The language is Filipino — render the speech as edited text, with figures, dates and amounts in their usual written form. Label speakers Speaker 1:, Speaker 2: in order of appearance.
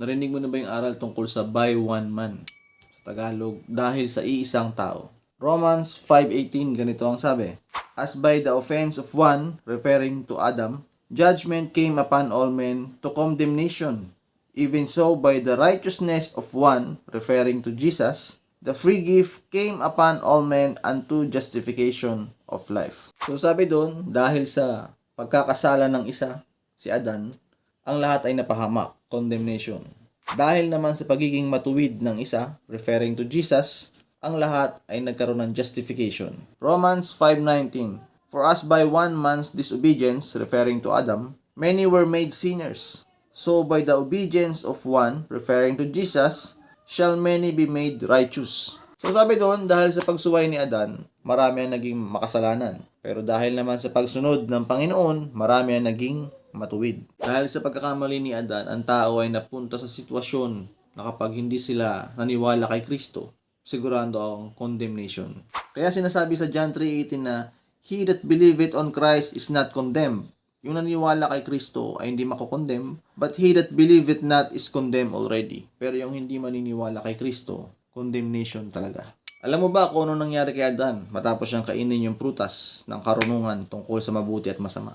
Speaker 1: Narinig mo na ba yung aral tungkol sa by one man? Sa Tagalog, dahil sa iisang tao. Romans 5:18, ganito ang sabi. As by the offense of one, referring to Adam, judgment came upon all men to condemnation. Even so, by the righteousness of one, referring to Jesus, the free gift came upon all men unto justification of life. So sabi doon, dahil sa pagkakasala ng isa, si Adan, ang lahat ay napahamak, condemnation. Dahil naman sa pagiging matuwid ng isa, referring to Jesus, ang lahat ay nagkaroon ng justification. Romans 5:19. For as by one man's disobedience, referring to Adam, many were made sinners. So by the obedience of one, referring to Jesus, shall many be made righteous. So sabi doon, dahil sa pagsuway ni Adan, marami ang naging makasalanan. Pero dahil naman sa pagsunod ng Panginoon, marami ang naging matuwid. Dahil sa pagkakamali ni Adan, ang tao ay napunta sa sitwasyon na kapag hindi sila naniwala kay Kristo, sigurado ang condemnation. Kaya sinasabi sa John 3:18 na, He that believeth on Christ is not condemned. Yung naniwala kay Kristo ay hindi makokondemn, but he that believeth not is condemned already. Pero yung hindi maniniwala kay Kristo, condemnation talaga. Alam mo ba kung ano nangyari kay Adan matapos siyang kainin yung prutas ng karunungan tungkol sa mabuti at masama?